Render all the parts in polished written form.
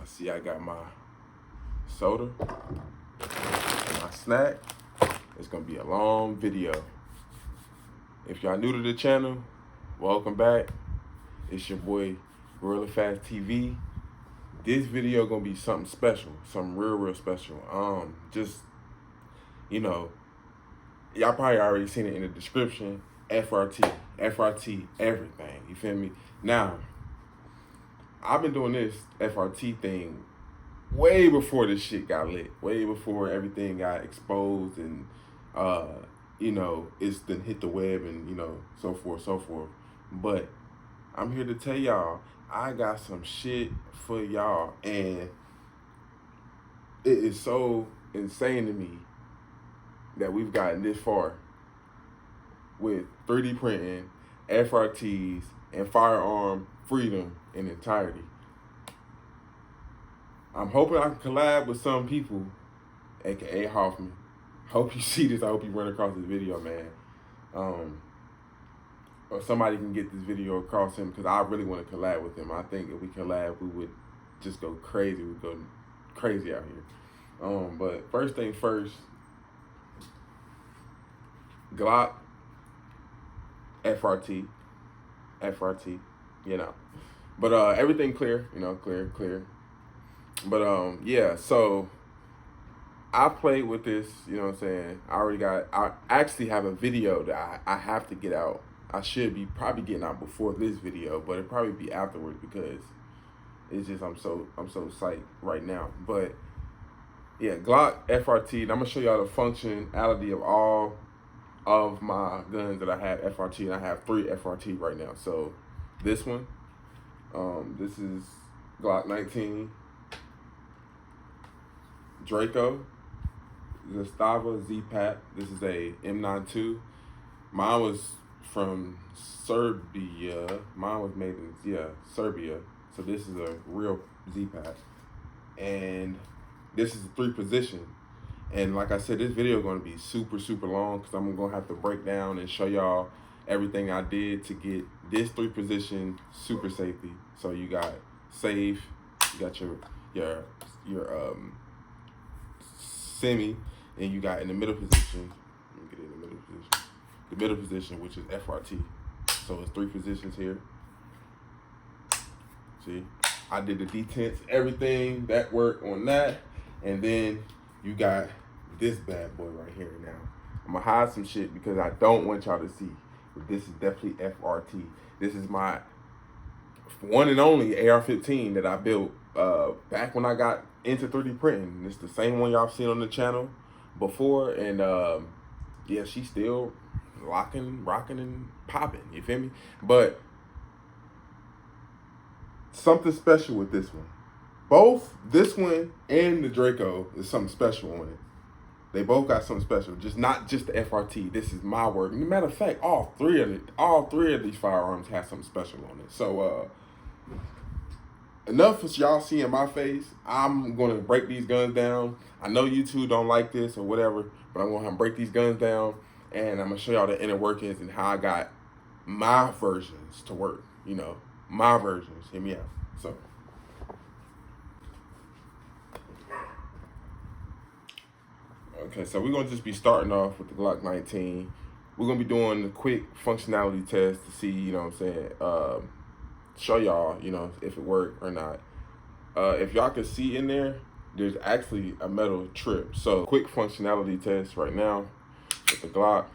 See, I got my soda, my snack. It's gonna be a long video. If y'all new to the channel, welcome back. It's your boy Gorilla Fast TV. This video gonna be something special, something real special. Just, you know, y'all probably already seen it in the description. FRT, everything. You feel me? Now, I've been doing this FRT thing way before this shit got lit, way before everything got exposed and, you know, it's then hit the web and, you know, so forth. But I'm here to tell y'all, I got some shit for y'all, and it is so insane to me that we've gotten this far with 3D printing, FRTs, and firearm freedom in entirety. I'm hoping I can collab with some people, aka Hoffman. Hope you see this. I hope you run across this video, man. Or somebody can get this video across him, because I really want to collab with him. I think if we collab, we would just go crazy. We'd go crazy out here. But first thing first, Glock, FRT, you know. But everything clear, you know, clear. But yeah, so I played with this, you know what I'm saying? I actually have a video that I have to get out. I should be probably getting out before this video, but it'll probably be afterwards, because it's just I'm so psyched right now. But yeah, Glock FRT, and I'm gonna show y'all the functionality of all of my guns that I have FRT, and I have 3 FRT right now. So this one, this is Glock 19, Draco, Zastava ZPap. This is a M92. Mine was from Serbia. Mine was made in, Serbia. So this is a real ZPap. And this is a 3 position. And like I said, this video is going to be super long, because I'm going to have to break down and show y'all everything I did to get this 3 position super safety. So you got safe, you got your semi, and you got in the middle position. Let me get in the middle position. The middle position, which is FRT. So it's 3 positions here. See, I did the detents, everything that worked on that, and then you got this bad boy right here. Now I'm gonna hide some shit because I don't want y'all to see, but this is definitely FRT. This is my one and only AR-15 that I built back when I got into 3D printing. It's the same one y'all seen on the channel before, and yeah, she's still rocking and popping, you feel me? But something special with this one. Both this one and the Draco is something special on it. They both got something special, not just the FRT. This is my work. And matter of fact, all three of these firearms have something special on it. So enough of y'all seeing my face. I'm gonna break these guns down. I know you two don't like this or whatever, but I'm gonna break these guns down, and I'm gonna show y'all the inner workings and how I got my versions to work. You know, my versions. Hear me out. So. Okay, so we're gonna just be starting off with the Glock 19. We're gonna be doing a quick functionality test to see, you know what I'm saying, show y'all, you know, if it worked or not. If y'all can see in there's actually a metal trip. So quick functionality test right now with the Glock.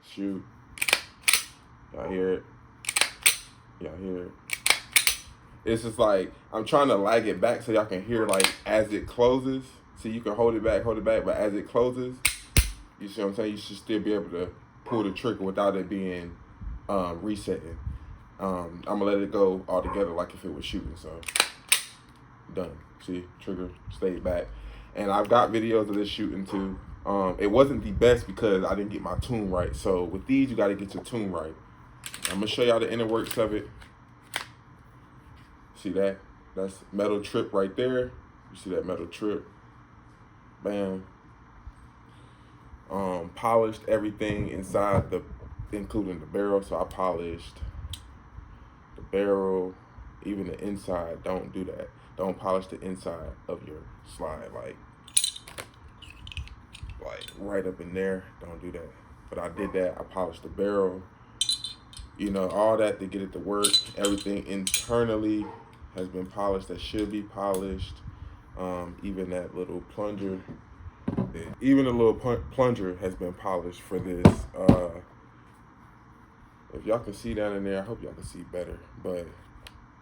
Shoot. Y'all hear it? Y'all hear it? It's just like, I'm trying to lag it back so y'all can hear, like, as it closes. See, you can hold it back, but as it closes, you see what I'm saying? You should still be able to pull the trigger without it being resetting. I'm gonna let it go all together like if it was shooting. So done. See, trigger stayed back, and I've got videos of this shooting too. It wasn't the best because I didn't get my tune right. So with these, you got to get your tune right. I'm gonna show y'all the inner works of it. See that? That's metal trip right there. You see that metal trip? Bam. Polished everything inside including the barrel. So I polished the barrel, even the inside, don't do that. Don't polish the inside of your slide, like right up in there. Don't do that. But I did that. I polished the barrel, you know, all that to get it to work. Everything internally has been polished that should be polished. Even that little plunger, even the little plunger has been polished for this. If y'all can see down in there, I hope y'all can see better. But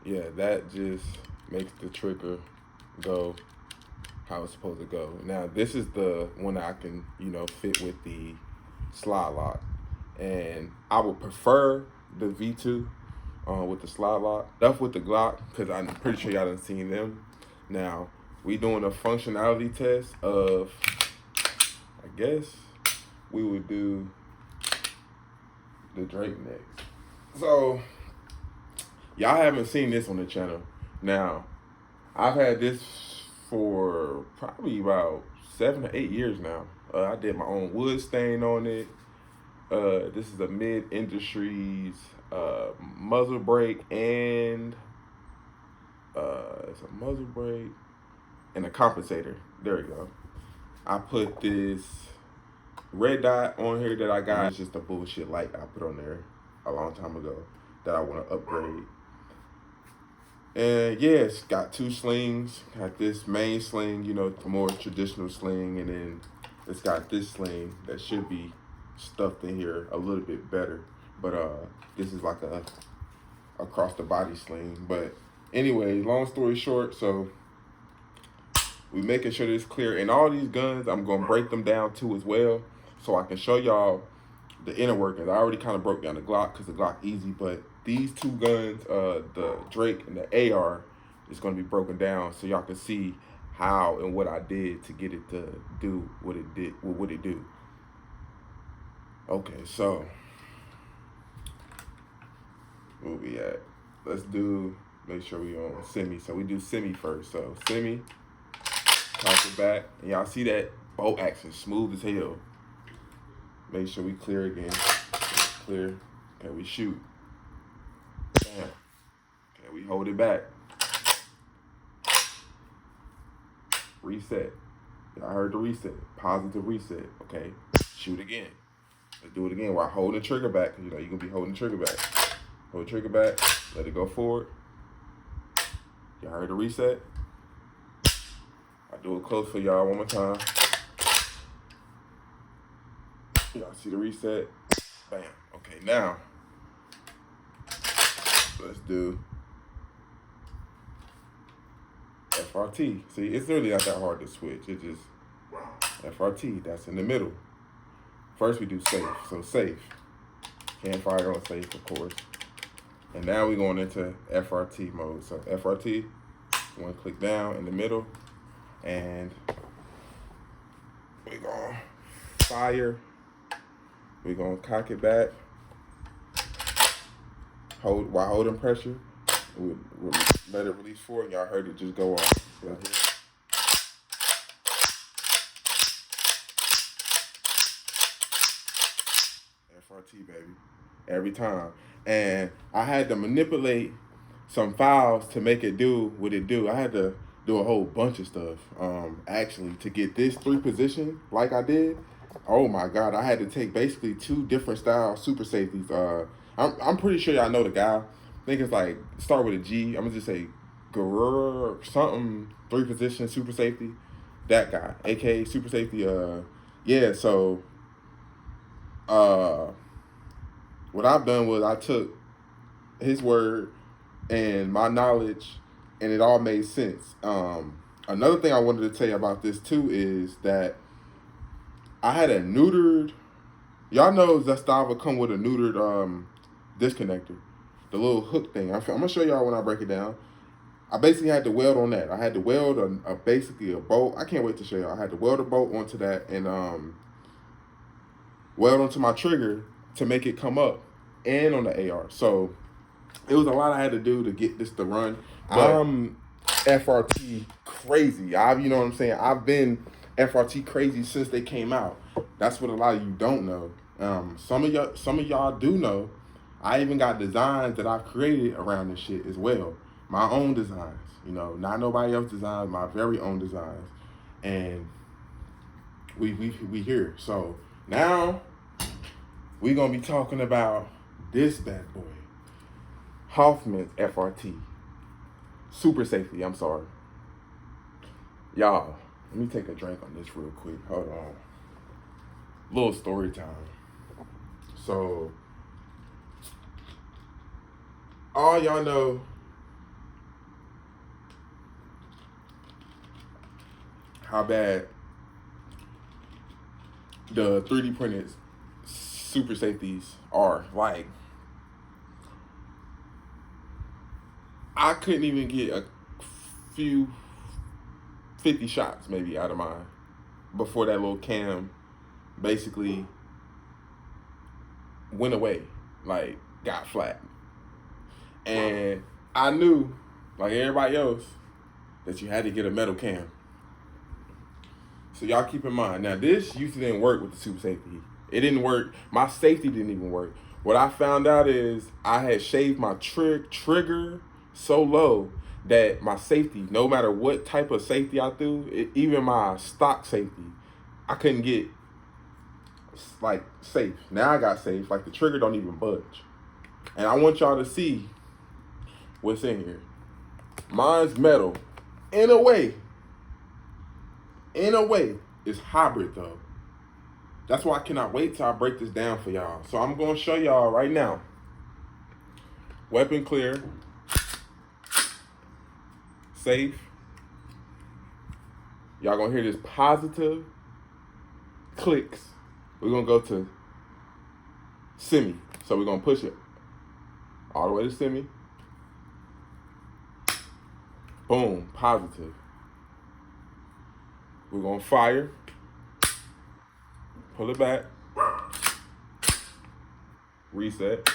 yeah, that just makes the trigger go how it's supposed to go. Now, this is the one that I can, you know, fit with the slide lock. And I would prefer the V2 with the slide lock. That's with the Glock, because I'm pretty sure y'all done seen them. Now, we doing a functionality test of, I guess, we would do the Drake next. So, y'all haven't seen this on the channel. Now, I've had this for probably about 7 or 8 years now. I did my own wood stain on it. This is a Mid Industries muzzle brake, and it's a muzzle brake and a compensator. There we go. I put this red dot on here that I got. It's just a bullshit light I put on there a long time ago that I want to upgrade. And yeah, it's got 2 slings. Got this main sling, you know, the more traditional sling, and then it's got this sling that should be stuffed in here a little bit better. But this is like a across the body sling. But anyway, long story short, so we making sure this clear. And all these guns, I'm gonna break them down too as well, so I can show y'all the inner workings. I already kind of broke down the Glock because the Glock easy, but these 2 guns, the Drake and the AR, is gonna be broken down so y'all can see how and what I did to get it to do what it did. What would it do? Okay, so where we at? Let's do, make sure we on semi. So we do semi first. So semi, toss it back, and y'all see that bolt action smooth as hell. Make sure we clear again. Clear. Okay, we shoot. Bam. Okay, we hold it back. Reset. Y'all heard the reset. Positive reset. Okay, shoot again. Let's do it again while holding the trigger back. You know, you're gonna be holding the trigger back. Hold the trigger back, let it go forward. Y'all heard the reset? I'll do it close for y'all one more time. Y'all see the reset? Bam. Okay, now let's do FRT. See, it's really not that hard to switch. It's just FRT, that's in the middle. First we do safe, so safe. Can't fire on safe, of course. And now we're going into FRT mode. So FRT, one click down in the middle, and we're gonna fire. We're gonna cock it back, hold while holding pressure. We'll let it release forward. Y'all heard it just go off. Right here. FRT, baby, every time. And I had to manipulate some files to make it do what it do. I had to do a whole bunch of stuff, actually, to get this 3 position like I did. Oh my God, I had to take basically 2 different style super safeties. I'm pretty sure y'all know the guy. I think it's like, start with a G. I'm gonna just say Guerrero or something, 3 position super safety. That guy, aka super safety. Yeah, so what I've done was I took his word and my knowledge, and it all made sense. Another thing I wanted to tell you about this too is that I had a neutered, y'all know Zastava come with a neutered disconnector, the little hook thing. I'm gonna show y'all when I break it down. I basically had to weld on that. I had to weld basically a bolt. I can't wait to show y'all. I had to weld a bolt onto that and weld onto my trigger to make it come up, and on the AR. So it was a lot I had to do to get this to run. I'm FRT crazy. You know what I'm saying? I've been FRT crazy since they came out. That's what a lot of you don't know. Some of y'all do know. I even got designs that I've created around this shit as well. my own designs, you know, not nobody else's designs, my very own designs. And we here. So now we gonna be talking about this bad boy, Hoffman's FRT, super safety. I'm sorry, y'all. Let me take a drink on this real quick. Hold on. Little story time. So all y'all know how bad the 3D printed super safeties are. Like, I couldn't even get a few 50 shots maybe out of mine before that little cam basically went away, like got flat. And I knew, like everybody else, that you had to get a metal cam. So y'all keep in mind. Now this used to didn't work with the super safety. It didn't work. My safety didn't even work. What I found out is I had shaved my trigger so low that my safety, no matter what type of safety I threw, even my stock safety, I couldn't get like safe. Now I got safe. Like the trigger don't even budge. And I want y'all to see what's in here. Mine's metal. In a way, it's hybrid though. That's why I cannot wait till I break this down for y'all. So I'm gonna show y'all right now. Weapon clear. Safe. Y'all gonna hear this positive clicks. We're gonna go to semi. So we're gonna push it all the way to semi. Boom, positive. We're gonna fire. Pull it back. Reset.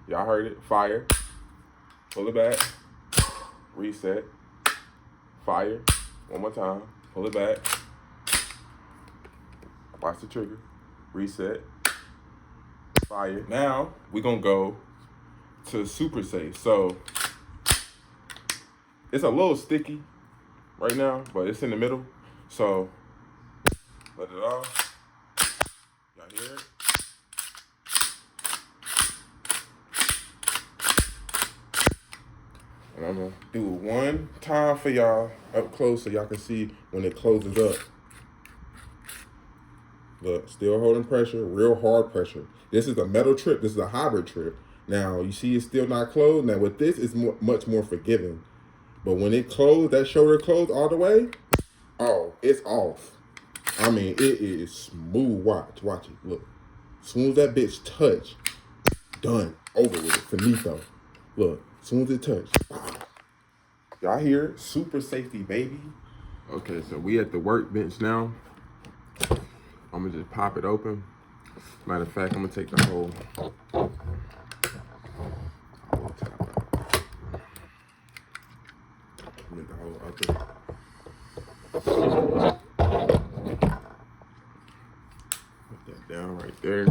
Y'all heard it. Fire. Pull it back. Reset. Fire. One more time. Pull it back. Watch the trigger. Reset. Fire. Now we're gonna go to super safe. So it's a little sticky right now, but it's in the middle. So let it off. Y'all hear it? And I'm gonna do it one time for y'all up close so y'all can see when it closes up. Look, still holding pressure, real hard pressure. This is a metal trip. This is a hybrid trip. Now, you see it's still not closed. Now, with this, it's much more forgiving. But when it closed, that shoulder closed all the way, oh, it's off. I mean, it is smooth. Watch it. Look, as soon as that bitch touch, done. Over with it. Finito. Look, as soon as it touch. Y'all hear it? Super safety, baby. Okay, so we at the workbench now. I'm gonna just pop it open. Matter of fact, I'm gonna take the whole top out. Get the whole upper. Put that down right there.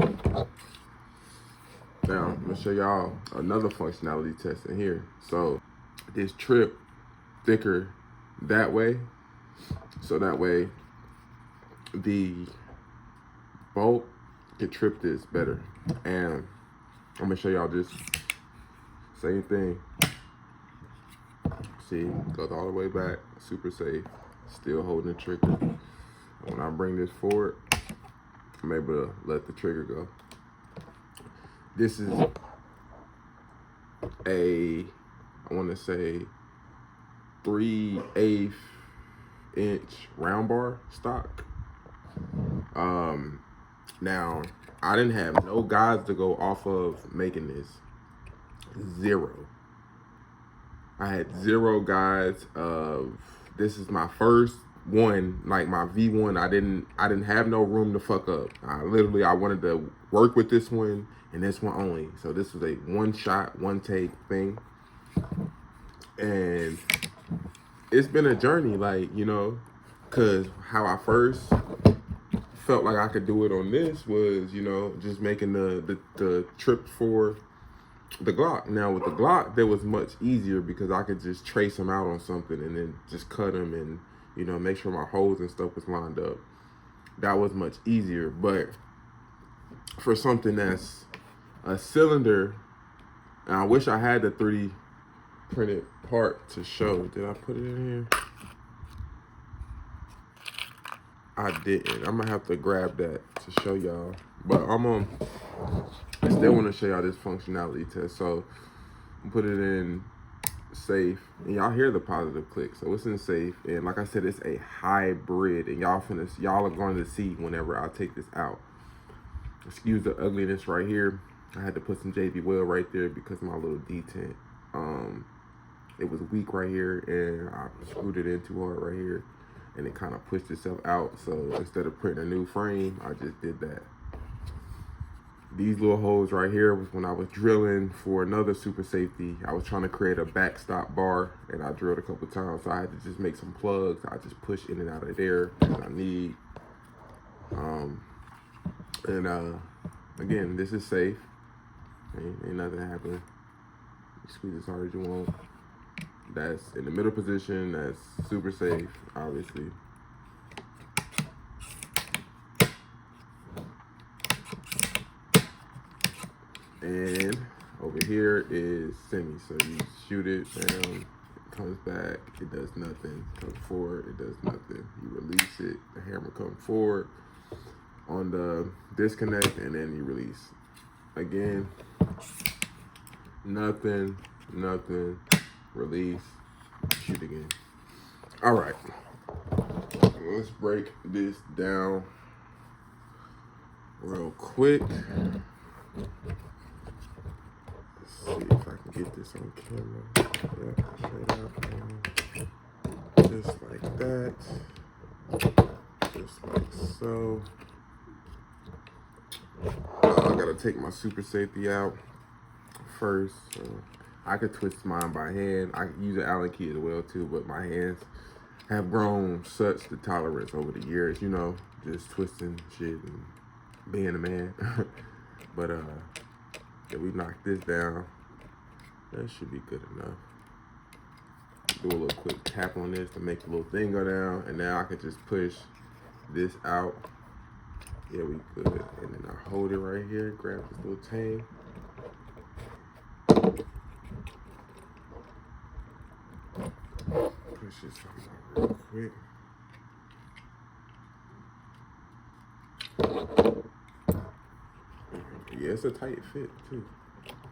Now, I'm gonna show y'all another functionality test in here. So this trip thicker that way. So that way the bolt can trip this better. And I'm gonna show y'all this same thing. See, goes all the way back, super safe, still holding the trigger. When I bring this forward, I'm able to let the trigger go. This is a, I wanna say 3/8 inch round bar stock. Now, I didn't have no guides to go off of making this. Zero. I had zero guides. This is my first one, like my V1. I didn't have no room to fuck up. I wanted to work with this one and this one only. So this was a one shot, one take thing. And it's been a journey, like, you know, cause how I first felt like I could do it on this was, you know, just making the trip for the Glock. Now with the Glock, that was much easier because I could just trace them out on something and then just cut them and, you know, make sure my holes and stuff was lined up. That was much easier. But for something that's a cylinder, and I wish I had the 3D printed part to show. Did I put it in here? I didn't. I'm gonna have to grab that to show y'all. But I still want to show y'all this functionality test. So put it in safe, and y'all hear the positive click. So it's in safe, and like I said, it's a hybrid, and y'all are going to see whenever I take this out. Excuse the ugliness right here. I had to put some JB Weld right there because of my little detent. It was weak right here, and I screwed it in too hard right here, and it kind of pushed itself out. So instead of putting a new frame, I just did that. These little holes right here was when I was drilling for another super safety. I was trying to create a backstop bar, and I drilled a couple times, so I had to just make some plugs. I just push in and out of there as I need. Again, this is safe. Ain't nothing happening. You squeeze as hard as you want. That's in the middle position. That's super safe, obviously. And over here is semi. So you shoot it down, it comes back, it does nothing. Comes forward, it does nothing. You release it, the hammer comes forward on the disconnect, and then you release. Again, nothing, release, shoot again. All right, let's break this down real quick. See if I can get this on camera. Yeah, straight out. Just like that. Just like so. I gotta take my super safety out first. So I could twist mine by hand. I can use an Allen key as well too, but my hands have grown such the tolerance over the years, you know, just twisting shit and being a man. But if we knock this down, that should be good enough. Do a little quick tap on this to make the little thing go down, and now I can just push this out. Yeah, we good. And then I hold it right here, grab this little tang. Push this out real quick. Yeah, it's a tight fit too.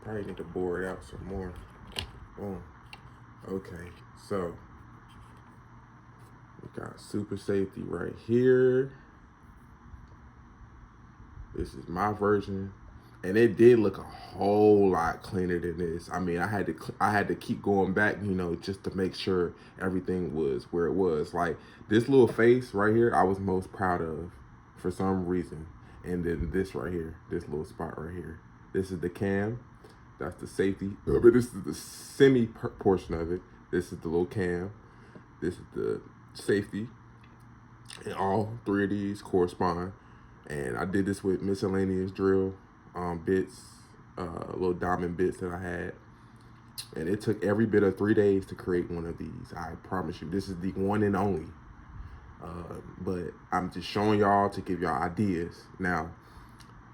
Probably need to bore it out some more. Boom. Okay, so we got super safety right here. This is my version, and it did look a whole lot cleaner than this. I mean, I had to keep going back, you know, just to make sure everything was where it was. Like this little face right here, I was most proud of for some reason. And then this right here, this little spot right here. This is the cam. That's the safety. But this is the semi portion of it. This is the little cam. This is the safety. And all three of these correspond. And I did this with miscellaneous drill bits, little diamond bits that I had. And it took every bit of 3 days to create one of these. I promise you, this is the one and only. But I'm just showing y'all to give y'all ideas. Now,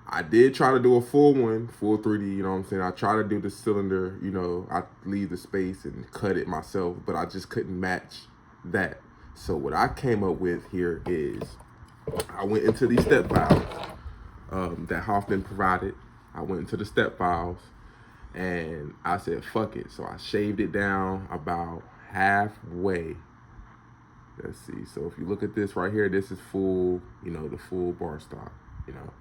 I did try to do a full one, full 3D, you know what I'm saying? I try to do the cylinder, you know, I leave the space and cut it myself, but I just couldn't match that. So what I came up with here is, I went into these step files that Hoffman provided. I went into the step files and I said, fuck it. So I shaved it down about halfway. Let's see. So if you look at this right here, this is full, you know, the full bar stock, you know.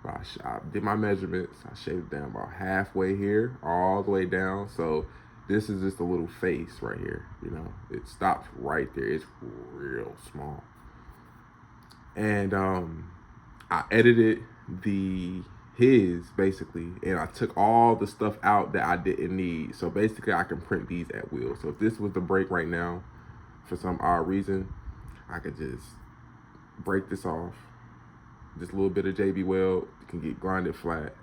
I did my measurements. I shaved it down about halfway here, all the way down. So this is just a little face right here, you know. It stops right there. It's real small. And I edited his basically, and I took all the stuff out that I didn't need. So basically I can print these at will. So if this was the break right now, for some odd reason, I could just break this off. Just a little bit of JB Weld can get grinded flat,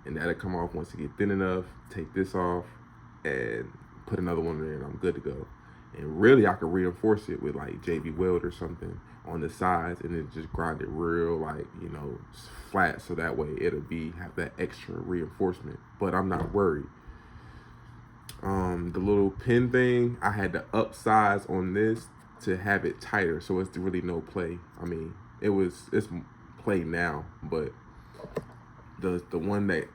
and that'll come off once it get thin enough. Take this off and put another one in there, and I'm good to go. And really, I could reinforce it with like JB Weld or something on the sides, and then just grind it real, like, you know, flat, so that way it'll have that extra reinforcement. But I'm not worried. The little pin thing, I had to upsize on this to have it tighter, so it's really no play. I mean, it's play now, but the one that,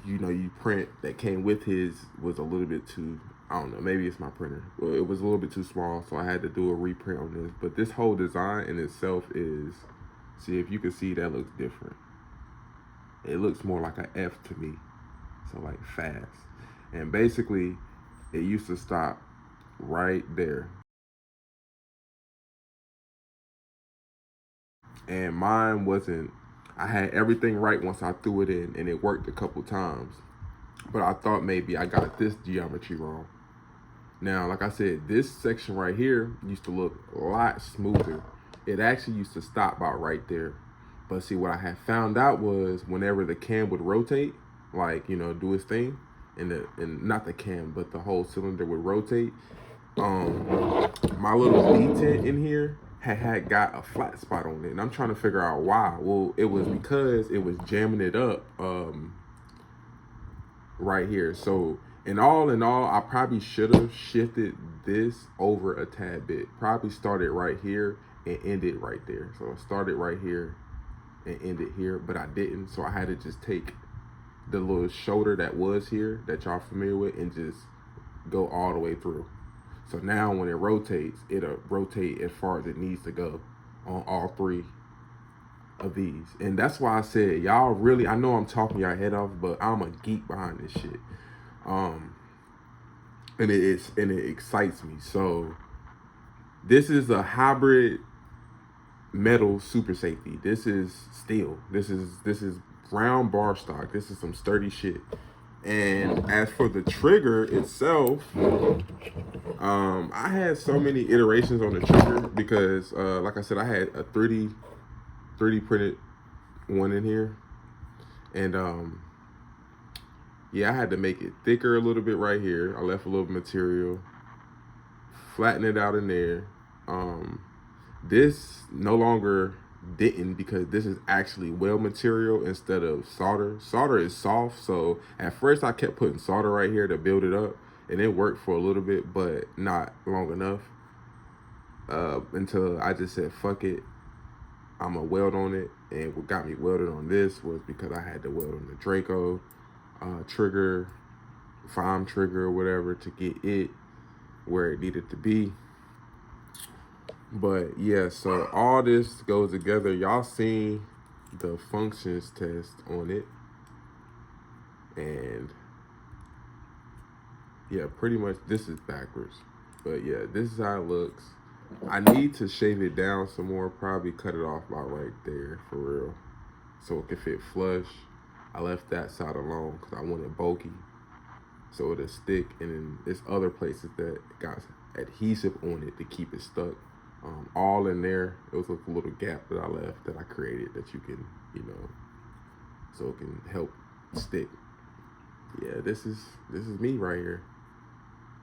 you know, you print that came with his was a little bit too, I don't know, maybe it's my printer. Well, it was a little bit too small, so I had to do a reprint on this. But this whole design in itself is, see if you can see, that looks different. It looks more like an F to me, so like fast. And basically, it used to stop right there. And mine wasn't, I had everything right once I threw it in, and it worked a couple times. But I thought maybe I got this geometry wrong. Now, like I said, this section right here used to look a lot smoother. It actually used to stop about right there. But see, what I had found out was whenever the cam would rotate, like, you know, do its thing, and not the cam, but the whole cylinder would rotate, my little detent in here had got a flat spot on it, and I'm trying to figure out why. Well, it was because it was jamming it up right here. So in all, I probably should have shifted this over a tad bit. Probably started right here and ended right there. So I started right here and ended here, but I didn't. So I had to just take the little shoulder that was here that y'all familiar with and just go all the way through. So now when it rotates, it'll rotate as far as it needs to go on all three of these. And that's why I said, y'all really, I know I'm talking y'all head off, but I'm a geek behind this shit. And it excites me. So this is a hybrid metal super safety. This is steel. This is round bar stock. This is some sturdy shit. And as for the trigger itself, I had so many iterations on the trigger because, like I said, I had a 3D printed one in here, and yeah, I had to make it thicker a little bit right here. I left a little material, flatten it out in there. This no longer didn't, because this is actually weld material instead of solder. Solder is soft, so at first I kept putting solder right here to build it up, and it worked for a little bit, but not long enough, until I just said, fuck it, I'm gonna weld on it. And what got me welded on this was because I had to weld on the Draco trigger, FOM trigger or whatever, to get it where it needed to be. But yeah, so all this goes together. Y'all seen the functions test on it, and yeah, pretty much this is backwards, but yeah, this is how it looks. I need to shave it down some more, probably cut it off about right there for real, so it can fit flush. I left that side alone because I want it bulky, so it'll stick. And then there's other places that got adhesive on it to keep it stuck. All in there, it was like a little gap that I left that I created that you can, you know, so it can help stick. Yeah, this is me right here.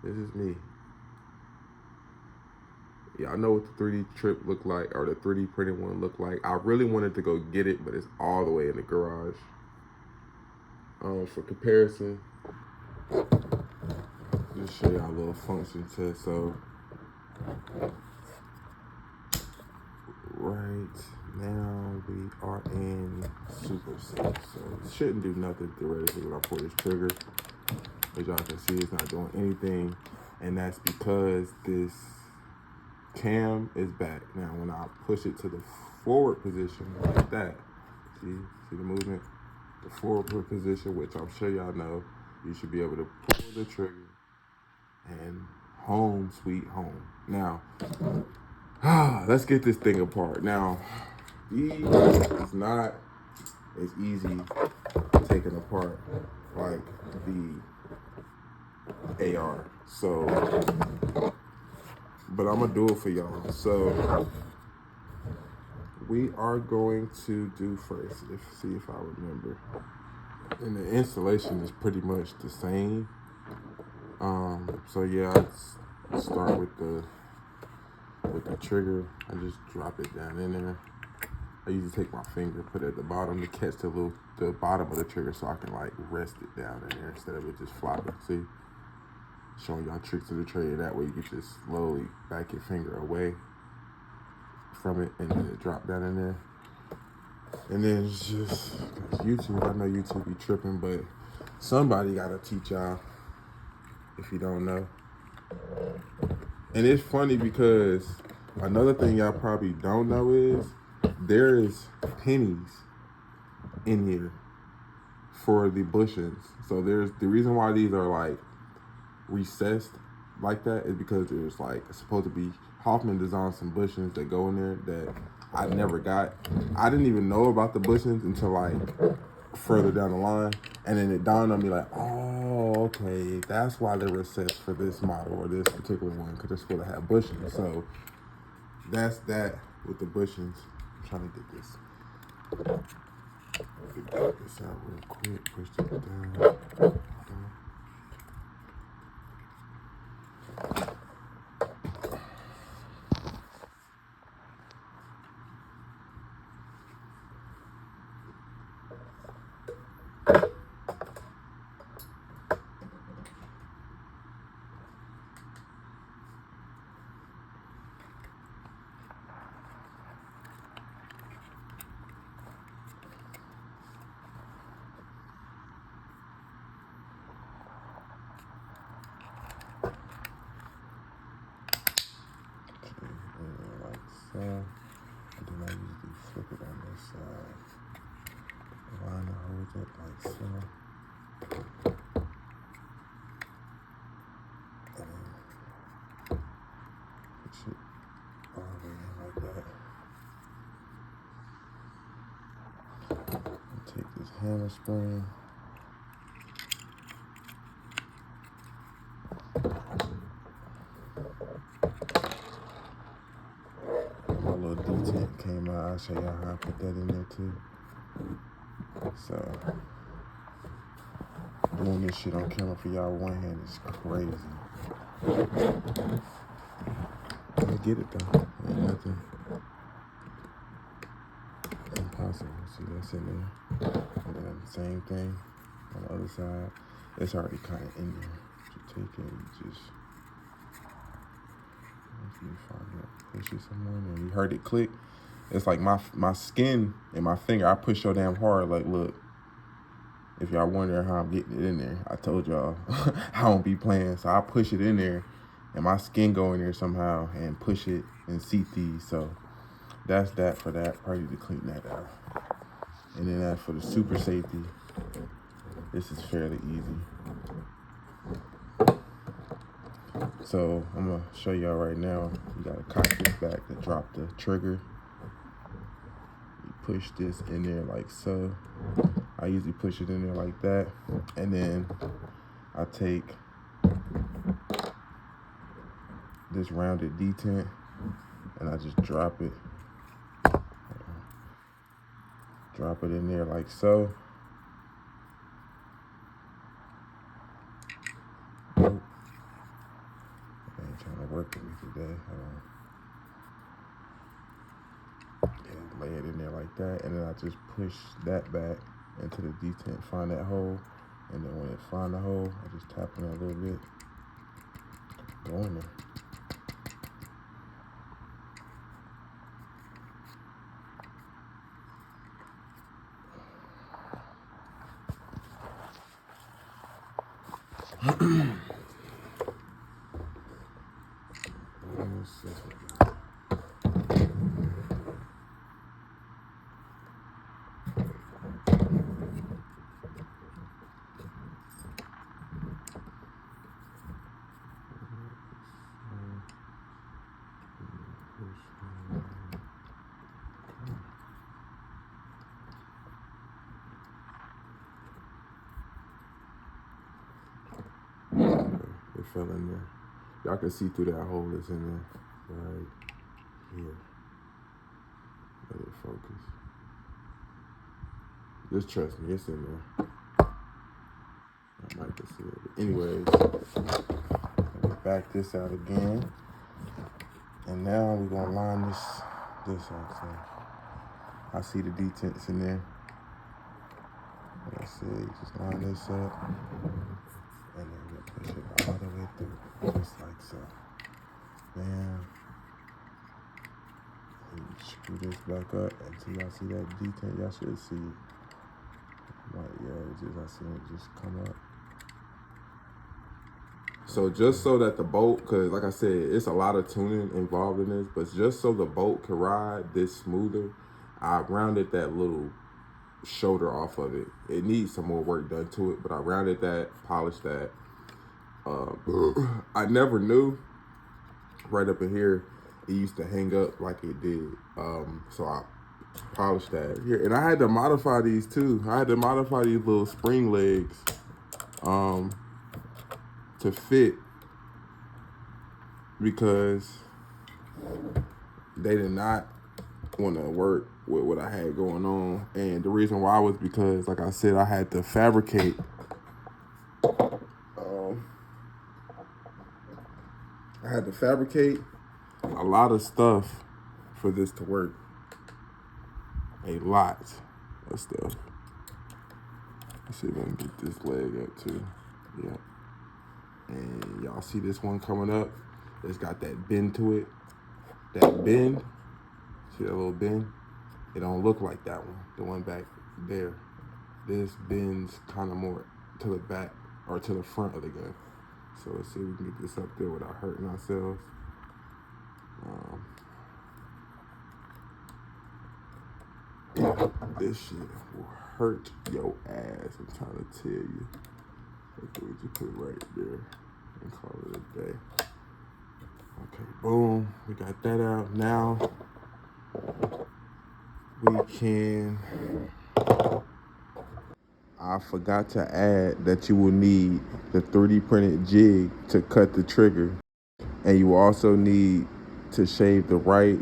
This is me. Yeah, I know what the 3D trip looked like, or the 3D printed one looked like. I really wanted to go get it, but it's all the way in the garage. For comparison, just show y'all a little function test. So right now we are in super safe, so it shouldn't do nothing theoretically when I pull this trigger. As y'all can see, it's not doing anything, and that's because this cam is back. Now when I push it to the forward position like that, see the movement, the forward position, which I'm sure y'all know, you should be able to pull the trigger and home sweet home. Now let's get this thing apart. Now, these is not as easy taken apart like the AR. So, but I'm gonna do it for y'all. So, we are going to do first, see if I remember. And the installation is pretty much the same. So yeah, I start with the trigger. I just drop it down in there. I usually take my finger, put it at the bottom to catch the bottom of the trigger so I can like rest it down in there instead of it just flopping. See? Showing y'all tricks of the trade. That way you can just slowly back your finger away from it and then it drop down in there. And then it's just YouTube. I know YouTube be tripping, but somebody gotta teach y'all if you don't know. And it's funny because another thing y'all probably don't know is there is pennies in here for the bushings. So there's the reason why these are like recessed like that is because there's like supposed to be Hoffman designed some bushings that go in there that I never got. I didn't even know about the bushings until like further down the line, and then it dawned on me like, oh, okay, that's why they're recessed for this model or this particular one, because they're supposed to have bushings. So that's that with the bushings. I'm trying to get this out real quick. Push it down. Like so. And then I usually flip it on this side. Line the holes up like so. And then push it all the way in like that. And take this hammer spring. My little detent came out. I'll show y'all how I put that in there too. So doing this shit on camera for y'all one hand is crazy. I get it though. Ain't nothing impossible. See, that's in there. And then the same thing on the other side. It's already kind of in there. You take it and just you find it, push it somewhere, and you heard it click. It's like my skin and my finger. I push so damn hard. Like, look. If y'all wonder how I'm getting it in there, I told y'all I don't be playing. So I push it in there and my skin go in there somehow and push it and seat these. So that's that for that. Probably need to clean that out. And then that for the super safety, this is fairly easy. So I'm gonna show y'all right now. You gotta cock this back to drop the trigger. You push this in there like so. I usually push it in there like that, and then I take this rounded detent and I just drop it in there like so. Nope. I ain't trying to work with me today. Yeah, lay it in there like that, and then I just push that back into the detent, find that hole, and then when it find the hole, I just tap on it a little bit, go in there. It fell in there. Y'all can see through that hole that's in there right here. Let it focus. Just trust me, it's in there. I might just see it. But anyways, let me back this out again. And now we're gonna line this up. So I see the detents in there. Like I said, just line this up. And then we'll push it all the way through. Just like so. Bam. And screw this back up until y'all see that detent. Y'all should see it. I seen it just come up. So just so that the bolt, because like I said, it's a lot of tuning involved in this, but just so the bolt can ride this smoother, I rounded that little shoulder off of it. It needs some more work done to it, but I rounded that, polished that. I never knew right up in here, it used to hang up like it did. So I polished that here, and I had to modify these too. I had to modify these little spring legs to fit, because they did not want to work with what I had going on. And the reason why was because, like I said, I had to fabricate a lot of stuff for this to work. A lot of stuff. Let's see if I can get this leg up too. Yeah. And y'all see this one coming up? It's got that bend to it. That bend, see that little bend? It don't look like that one, the one back there. This bends kind of more to the back or to the front of the gun. So let's see if we can get this up there without hurting ourselves. This shit will hurt your ass, I'm trying to tell you. That's what you put right there and call it a day. Okay, boom, we got that out. Now we can, I forgot to add that you will need the 3D printed jig to cut the trigger. And you also need to shave the right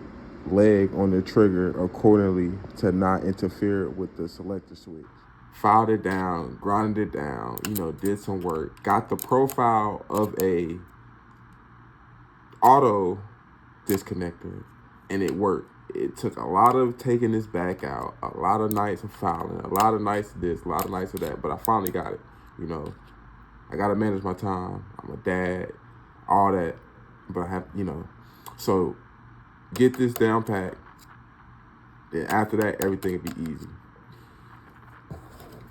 leg on the trigger accordingly to not interfere with the selector switch. Filed it down, grinded it down, did some work. Got the profile of a auto disconnector, and it worked. It took a lot of taking this back out, a lot of nights of filing, a lot of nights of this, a lot of nights of that, but I finally got it. I gotta manage my time. I'm a dad, all that, but I have, so get this down pat. Then after that, everything will be easy.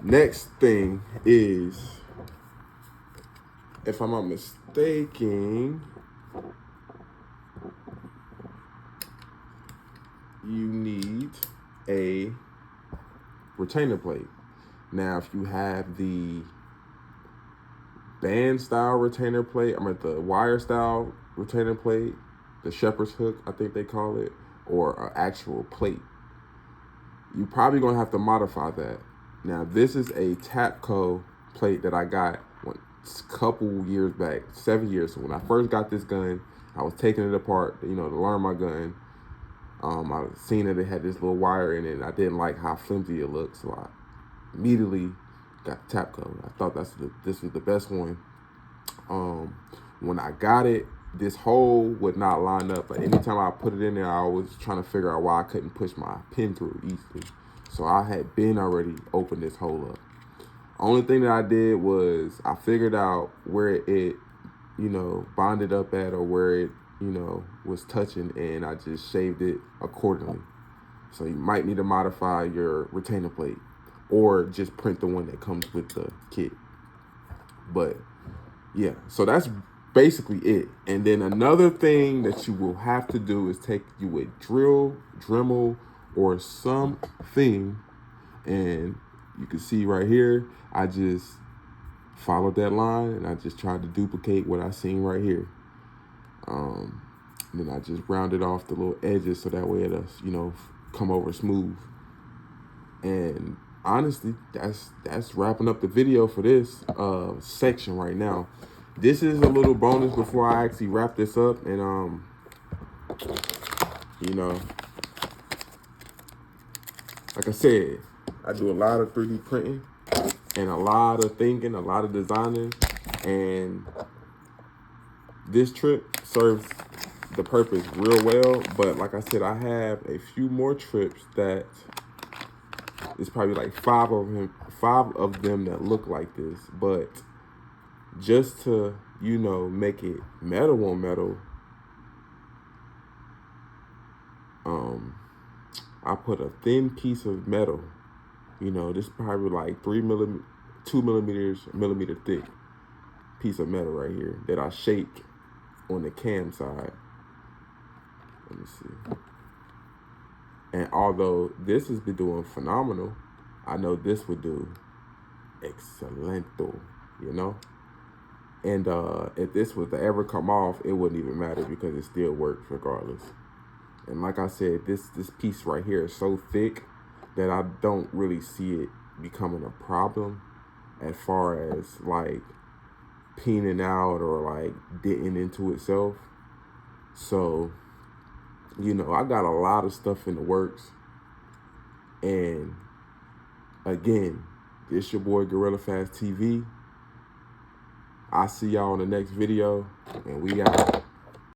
Next thing is, if I'm not mistaken, you need a retainer plate. Now, if you have the band style retainer plate, the wire style retainer plate, the shepherd's hook, I think they call it, or an actual plate, you're probably gonna have to modify that. Now, this is a Tapco plate that I got a couple years back, 7 years. So when I first got this gun, I was taking it apart, to learn my gun. I seen that it had this little wire in it, and I didn't like how flimsy it looked, so I immediately got the Tapco. I thought this was the best one. When I got it, this hole would not line up. But anytime I put it in there, I was trying to figure out why I couldn't push my pin through easily. So I had been already opened this hole up. Only thing that I did was I figured out where it, bonded up at, or where it, was touching, and I just shaved it accordingly. So you might need to modify your retainer plate, or just print the one that comes with the kit. But yeah, so that's basically it. And then another thing that you will have to do is take you a drill, Dremel, or something, and you can see right here, I just followed that line, and I just tried to duplicate what I seen right here. Then I just rounded off the little edges so that way it'll, come over smooth. And honestly, that's wrapping up the video for this section right now. This is a little bonus before I actually wrap this up. And like I said, I do a lot of 3D printing. and a lot of thinking, a lot of designing, and this trip serves the purpose real well. But like I said, I have a few more trips that it's probably like five of them that look like this. But just to, you know, make it metal on metal, I put a thin piece of metal. You know, this is probably like 2 millimeter thick piece of metal right here that I shake on the cam side. Let me see. And although this has been doing phenomenal, I know this would do excelento, you know? And if this was to ever come off, it wouldn't even matter because it still works regardless. And like I said, this piece right here is so thick that I don't really see it becoming a problem as far as like peening out or like denting into itself. So, you know, I got a lot of stuff in the works. And again, it's your boy Gorilla Fast TV. I'll see y'all in the next video, and we out.